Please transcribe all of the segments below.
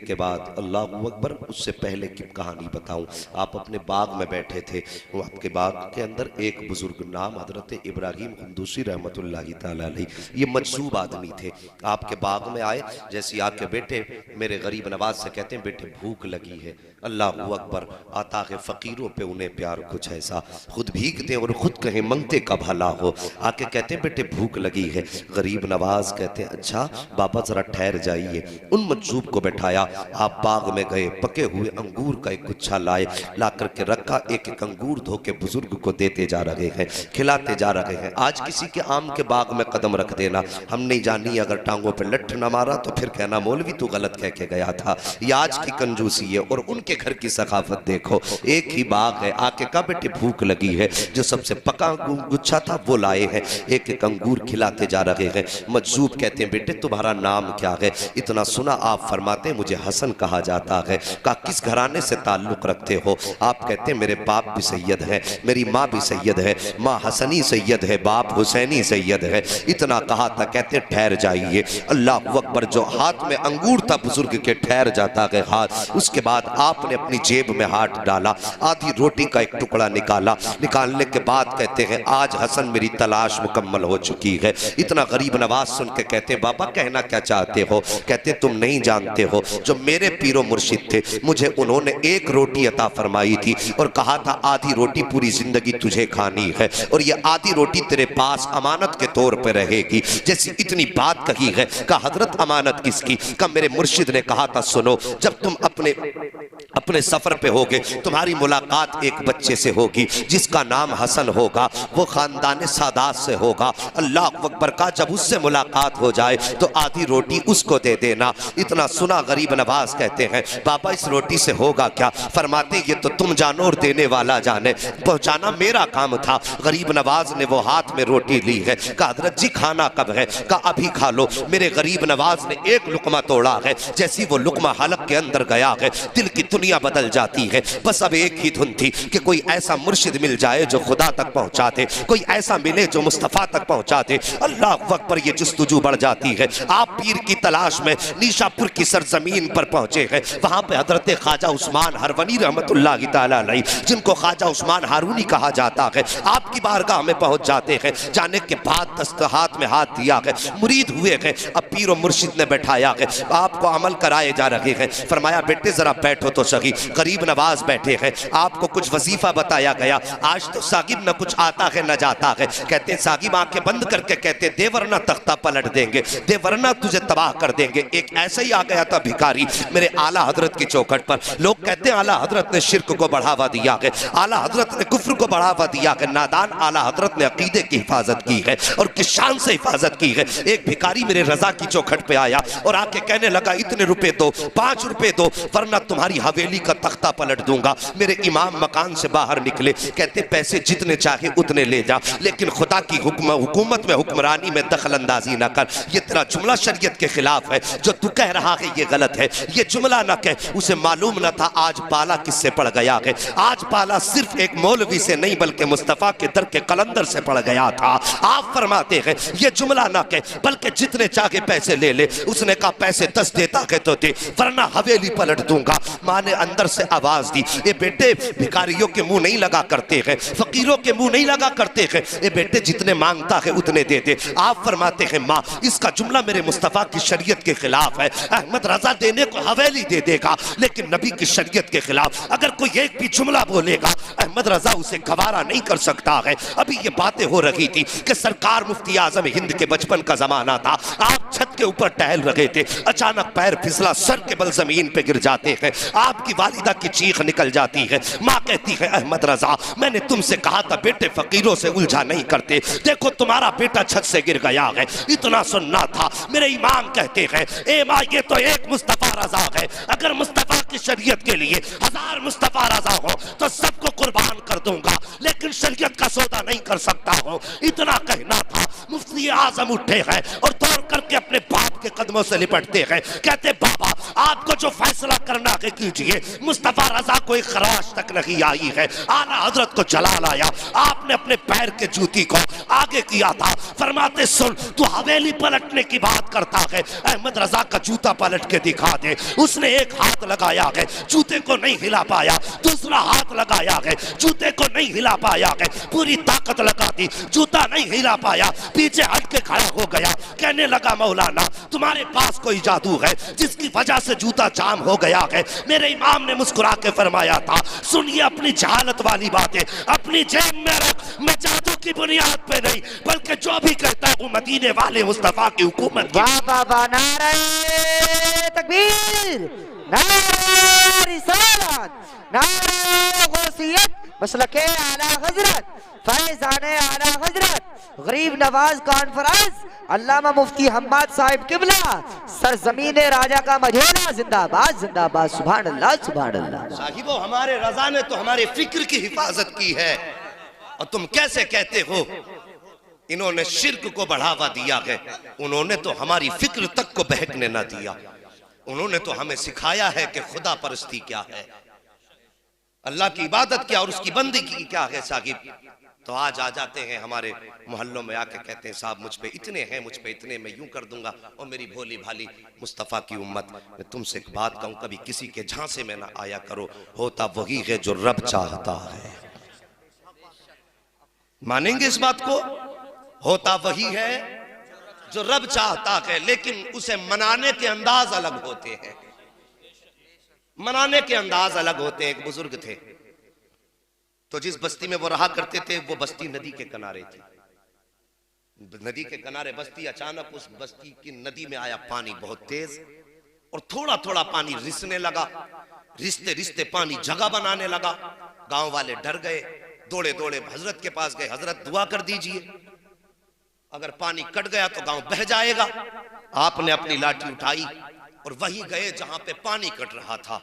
کے بعد اللہ اکبر، اس سے پہلے کی کہانی بتاؤں. آپ اپنے باغ میں بیٹھے تھے، وہ آپ کے باغ کے اندر ایک بزرگ نام حضرت ابراہیم قندوسی رحمت اللہ تعالیٰ علیہ، یہ مجذوب آدمی تھے. آپ کے باغ میں آئے، جیسے آ کے بیٹے میرے غریب نواز سے کہتے ہیں بیٹے بھوک لگی ہے. اللہ اکبر، آتا ہے فقیروں پہ انہیں پیار کچھ ایسا، خود بھیگتے اور خود کہیں منگتے کا بھلا ہو. آ کے کہتے ہیں بیٹے بھوک لگی ہے. غریب نواز کہتے ہیں اچھا بابا ذرا ٹھہر جائیے. ان مجذوب کو بٹھایا، آپ باغ میں گئے، پکے ہوئے انگور کا ایک گچھا لائے، لا کر کے رکھا، ایک ایک انگور دھو کے بزرگ کو دیتے جا رہے ہیں، کھلاتے جا رہے ہیں. آج کسی کے آم کے باغ میں قدم رکھ دینا، ہم نہیں جانی اگر ٹانگوں پہ لٹھ نہ مارا تو پھر کہنا مولوی تو غلط کہہ کے گیا تھا. یہ آج کی کنجوسی ہے. اور ان کے گھر کی ثقافت دیکھو، ایک ہی باغ ہے. آ کے کہا بیٹے بھوک لگی ہے، جو سب سے پکا گچھا تھا وہ لائے ہیں، ایک ایک انگور کھلاتے جا رہے ہیں. مجذوب کہتے ہیں بیٹے تمہارا نام کیا ہے؟ اتنا سنا آپ فرماتے ہیں مجھے حسن کہا جاتا ہے. کہا کس گھرانے سے تعلق رکھتے ہو؟ آپ کہتے ہیں میرے باپ بھی سید ہے، میری ماں بھی سید ہے، ماں حسنی سید ہے، باپ حسینی سید ہے. اتنا کہا تھا، کہتے ہیں ٹھہر جائیے. اللہ اکبر، جو ہاتھ میں انگور تھا بزرگ کے ٹھہر جاتا ہے ہاتھ. اس کے بعد آپ نے اپنی جیب میں ہاتھ ڈالا، آدھی روٹی کا ایک ٹکڑا نکالا. نکالنے کے بعد کہتے ہیں آج حسن میری تلاش مکمل ہو چکی ہے. اتنا غریب نواز سن کے کہتے ہیں بابا کہنا کیا چاہتے ہو؟ کہتے ہیں تم نہیں جانتے ہو، جو میرے پیر و مرشد تھے مجھے انہوں نے ایک روٹی عطا فرمائی تھی اور کہا تھا آدھی روٹی پوری زندگی تجھے کھانی ہے اور یہ آدھی روٹی تیرے پاس امانت کے طور پہ رہے گی. جیسی اتنی بات کہی ہے، کہا حضرت امانت کس کی؟ کہا میرے مرشد نے کہا تھا سنو، جب تم اپنے سفر پہ ہوگے تمہاری ملاقات ایک بچے سے ہوگی جس کا نام حسن ہوگا، وہ خاندان سادات سے ہوگا. اللہ اکبر، کا جب اس سے ملاقات ہو جائے تو آدھی روٹی اس کو دے دینا. اتنا سنا غریب نواز کہتے ہیں بابا اس روٹی سے ہوگا کیا؟ فرماتے یہ تو تم جانو اور دینے والا جانے، پہنچانا میرا کام تھا. غریب نواز نے وہ ہاتھ میں روٹی لی ہے. کہا حضرت جی کھانا کب ہے؟ کہا ابھی کھا لو. میرے غریب نواز نے ایک لقمہ توڑا ہے، جیسی وہ لقمہ حلق کے اندر گیا ہے دل کی دنیا بدل جاتی ہے. بس اب ایک ہی دھن تھی کہ کوئی ایسا مرشد مل جائے جو خدا تک پہنچا دے، کوئی ایسا ملے جو مصطفیٰ تک پہنچا دے. اللہ وقت پر یہ جستجو بڑھ جاتی ہے. آپ پیر کی تلاش میں نیشا پور کی سرزمین پر پہنچے ہیں. وہاں پہ حضرت خواجہ عثمان ہرونی رحمت اللہ تعالیٰ علیہ، جن کو خواجہ عثمان ہارونی کہا جاتا ہے، آپ کی بارگاہ میں پہنچ جاتے ہیں. جانے کے بعد دست ہاتھ میں ہاتھ دیا ہے، مرید ہوئے ہیں. اب پیر و مرشد نے بٹھایا ہے، آپ کو عمل کرائے جا رہے ہیں. فرمایا بیٹے ذرا بیٹھو تو صحیح. غریب نواز بیٹھے ہیں، آپ کو کچھ وظیفہ بتایا گیا. آج تو ساگب نہ کچھ آتا ہے نہ جاتا ہے. کہتے ہیں ساگب آنکھیں بند کر کے کہتے دے ورنہ تختہ پلٹ دیں گے، دے ورنہ تجھے تباہ کر دیں گے. ایک ایسا ہی آ گیا تھا بھکاری میرے اعلیٰ حضرت کی چوکھٹ پر. لوگ کہتے ہیں اعلیٰ حضرت نے شرک کو بڑھاوا دیا ہے، اعلیٰ حضرت نے کفر کو بڑھاوا دیا ہے. نادان اعلیٰ حضرت نے عقیدے کی حفاظت کی ہے اور کس شان سے حفاظت کی ہے. ایک بھکاری میرے رضا کی چوکھٹ پہ آیا اور آ کے کہنے لگا اتنے روپے دو، 5 روپے دو ورنہ تمہاری حویلی کا تختہ پلٹ دوں گا. میرے امام مکان سے باہر نکلے، کہتے پیسے جتنے چاہے اتنے لے جا، لیکن خدا کی حکومت میں حکمرانی میں دخل اندازی نہ کر. یہ تیرا جملہ شریعت کے خلاف ہے، جو تو کہہ رہا ہے یہ غلط ہے. یہ جملہ نہ کہہ. اسے معلوم نہ تھا آج پالا کس سے پڑ گیا ہے. آج پالا صرف ایک مولوی سے نہیں بلکہ مصطفیٰ کے در کے قلندر سے پڑ گیا تھا. آپ فرماتے ہیں یہ جملہ نہ کہہ بلکہ جتنے چاہے پیسے لے لے. اس نے کہا پیسے 10 دیتا ہے تو دے ورنہ حویلی پلٹ دوں گا. ماں نے اندر سے آواز دی اے بیٹے بھکاریوں کے منہ نہیں لگا کرتے ہیں، فقیروں کے منہ نہیں لگا کرتے ہیں. اے بیٹے جتنے مانگتا ہے اتنے دے دے. آپ فرماتے ہیں ماں اس کا جملہ میرے مصطفیٰ کی شریعت کے خلاف ہے. احمد رضا دینے کو حویلی دے دے گا لیکن نبی کی شریعت کے خلاف. اگر کوئی ایک بھی جملہ بولے گا احمد رضا اسے گوارا نہیں کر سکتا ہے. ابھی یہ باتیں ہو رہی تھی کہ سرکار مفتی اعظم ہند کے بچپن کا زمانہ تھا. آپ چھت کے اوپر ٹہل رہے تھے، اچانک پیر پھسلا، سر کے بل زمین پہ گر جاتے ہیں. آپ کی والدہ کی چیخ نکل جاتی ہے. ماں کہتی ہے احمد رضا میں نے تم سے کہا تھا بیٹے فقیروں سے الجھا نہیں کرتے، دیکھو تمہارا بیٹا چھت سے گر گیا ہے. اتنا سننا تھا. میرے امام کہتے ہیں اے ماں یہ تو ایک مصطفیٰ رضا ہے، اگر مصطفیٰ کی شریعت کے لیے 1000 مصطفیٰ رضا ہو تو سب کو قربان کر دوں گا، لیکن लेकिन शरीयत का सौदा नहीं कर सकता हूँ, इतना कहना था। मुफ्ती आजम उठे हैं और दौड़ करके अपने बाप के कदमों से लिपटते हैं, कहते बाबा आपको जो फैसला करना है कीजिए। मुस्तफा रजा को एक खराश तक नहीं आई है, आला हजरत को जलाल आया। आपने अपने पैर के जूती को आगे किया था, फरमाते सुन तू हवेली पलटने की बात करता है, अहमद रजा का जूता पलट के दिखा दे। उसने एक हाथ लगाया है, जूते को नहीं हिला पाया, दूसरा हाथ लगाया है, जूते को नहीं हिला पाया है, पूरी ताकत लगा दी, जूता नहीं हिला पाया, पीछे हट के खड़ा हो गया। कहने लगा मौलाना तुम्हारे पास कोई जादू है जिसकी वजह से जूता जाम हो गया है। मेरे इमाम ने मुस्कुरा के फरमाया था सुनिए अपनी जहालत वाली बातें अपनी जेब में रख, मैं जादू की बुनियाद पे नहीं बल्कि जो भी कहता हूँ मदीने वाले मुस्तफा की हुकूमत की। वाह बाबा, नारे तकबीर, नारे रिसालत, नारे गौसियत, मसलके आला हजरत, फैज़ाने आला हजरत, गरीब नवाज कॉन्फ्रेंस, अल्लामा मुफ्ती हम्माद साहिब किबला, सरजमीने राजा का मझोला, जिंदाबाद जिंदाबाद, सुभान अल्लाह सुभान अल्लाह। साहिबो हमारे रजा ने तो हमारे फिक्र की हिफाजत की है और तुम कैसे कहते हो इन्होंने शिर्क को बढ़ावा दिया है। उन्होंने तो हमारी फिक्र तक को बहकने ना दिया। उन्होंने तो हमें सिखाया है कि खुदा परस्ती क्या है, अल्लाह की इबादत क्या और उसकी बंदगी क्या है। साहिब तो आज आ जाते हैं हमारे मोहल्लों में आके कहते हैं साहब मुझ पे इतने हैं, मुझ पे इतने, मैं यूं कर दूंगा। और मेरी भोली भाली मुस्तफ़ा की उम्मत, मैं तुमसे एक बात कहूं, कभी किसी के झांसे में ना आया करो। होता वही है जो रब चाहता है। मानेंगे इस बात को? होता वही है जो रब चाहता है, लेकिन उसे मनाने के अंदाज अलग होते हैं। मनाने के अंदाज अलग होते हैं। एक बुजुर्ग थे तो जिस बस्ती में वो रहा करते थे वो बस्ती नदी के किनारे थी। नदी के किनारे बस्ती, अचानक उस बस्ती की नदी में आया पानी बहुत तेज और थोड़ा थोड़ा पानी रिसने लगा। रिसते रिसते पानी जगह बनाने लगा। गांव वाले डर गए, दौड़े दौड़े हजरत के पास गए, हजरत दुआ कर दीजिए, अगर पानी कट गया तो गांव बह जाएगा। आपने अपनी लाठी उठाई और वहीं गए जहां पे पानी कट रहा था।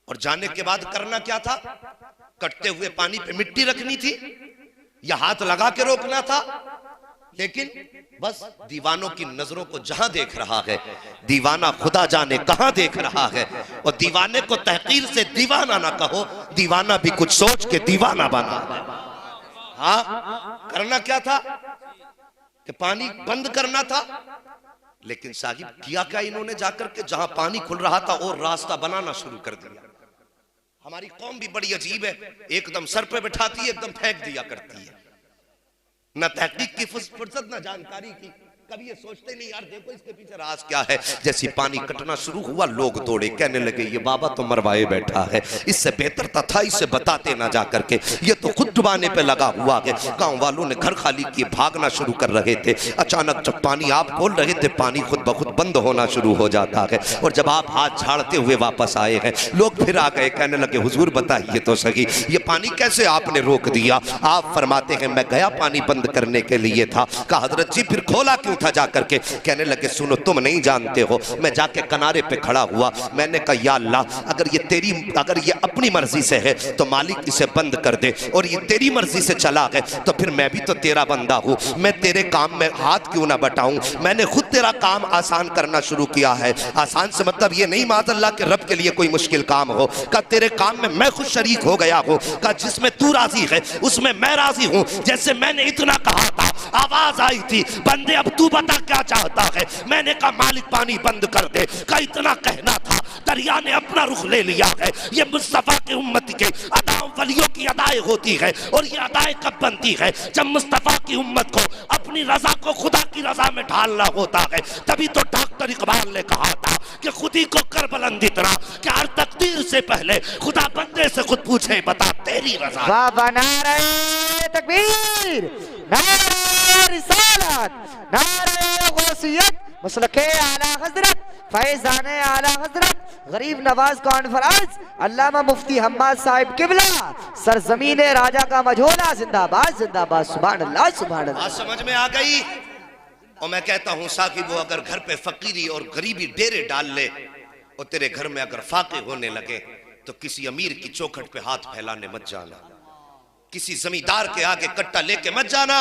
और जाने के बाद करना क्या था? कटते हुए पानी पे मिट्टी रखनी थी या हाथ लगा के रोकना था। लेकिन बस दीवानों की नजरों को जहां देख रहा है, दीवाना खुदा जाने कहां देख रहा है। और दीवाने को तहकीर से दीवाना ना कहो, दीवाना भी कुछ सोच के दीवाना बना। हाँ, करना क्या था कि पानी बंद करना था। लेकिन साहिब किया क्या इन्होंने? जाकर के जहां पानी खुल रहा था और रास्ता बनाना शुरू कर दिया। हमारी कौम भी बड़ी अजीब है, एकदम सर पे बैठाती है, एकदम फेंक दिया करती है। न तहकीक की फुर्सत न जानकारी की। कभी ये सोचते नहीं यार देखो इसके पीछे राज क्या है। जैसे पानी कटना शुरू हुआ लोग दौड़े, कहने लगे ये बाबा तो मरवाए बैठा है, इससे बेहतर था इसे बताते ना जा करके, ये तो खुद डुबाने पे लगा हुआ है। गांव वालों ने घर खाली किए, भागना शुरू कर रहे थे। अचानक जब पानी आप खोल रहे थे पानी खुद ब खुद बंद होना शुरू हो जाता है। और जब आप हाथ झाड़ते हुए वापस आए हैं लोग फिर आ गए, कहने लगे हुजूर बताइए तो सही ये पानी कैसे आपने रोक दिया? आप फरमाते हैं मैं गया पानी बंद करने के लिए था। कहा हजरत जी फिर खोला क्यों था जा करके? कहने लगे सुनो तुम नहीं जानते हो, मैं जाके किनारे पे खड़ा हुआ, मैंने कहा या अल्लाह अगर ये अपनी मर्जी से है तो मालिक इसे बंद कर दे, और ये तेरी मर्जी से चला गए तो फिर मैं भी तो तेरा बंदा हूँ, मैं तेरे काम में हाथ क्यों ना बटाऊं? मैंने खुद तेरा काम आसान करना शुरू किया है। आसान से मतलब ये नहीं माज़अल्लाह के रब के लिए कोई मुश्किल काम हो, का तेरे काम में मैं खुद शरीक हो गया हूँ, का जिसमें तू राजी है उसमें मैं राजी हूँ। जैसे मैंने इतना कहा था आवाज आई थी बंदे अब तू बता क्या चाहता है? मैंने कहा मालिक पानी बंद कर दे। का इतना कहना था दरिया ने अपना रुख ले लिया है। ये मुस्तफा की उम्मत के अदाओं वलियों की अदाएं होती है, और ये अदाएं कब बनती है? जब मुस्तफा की उम्मत को अपनी रजा को खुदा की रजा में ढालना होता है। तभी तो डॉक्टर इकबाल ने कहा था कि खुदी को कर बुलंद इतना कि हर तकदीर से पहले खुदा बंदे से खुद पूछे बता तेरी रजा। वाह बना रहे तकबीर, नारे रिसालत, नारे गौसियत, मसलके आला हजरत, फैज़ाने आला हजरत, गरीब नवाज कॉन्फ्रेंस, अल्लामा मुफ्ती हम्माद साहिब किबला, सरजमीने राजा का मझोला, जिंदाबाद जिंदाबाद, सुभान अल्लाह सुभान अल्लाह। समझ में आ गई? और मैं कहता हूँ साकिब वो अगर घर पे फकीरी और गरीबी डेरे डाल ले और तेरे घर में अगर फाके होने लगे तो किसी अमीर की चौखट पे हाथ फैलाने मत जाना। किसी जमींदार के आगे कट्टा लेके मत जाना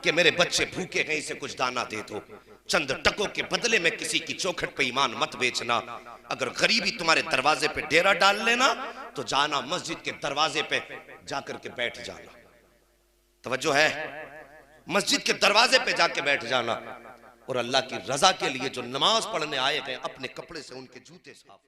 कि मेरे बच्चे भूखे हैं इसे कुछ दाना दे दो। चंद टकों के बदले में किसी की चौखट पे ईमान मत बेचना। अगर गरीबी तुम्हारे दरवाजे पे डेरा डाल लेना तो जाना मस्जिद के दरवाजे पे जाकर के बैठ जाना। तवज्जो है, मस्जिद के दरवाजे पे जाके बैठ जाना और अल्लाह की रजा के लिए जो नमाज पढ़ने आए हैं अपने कपड़े से उनके जूते साफ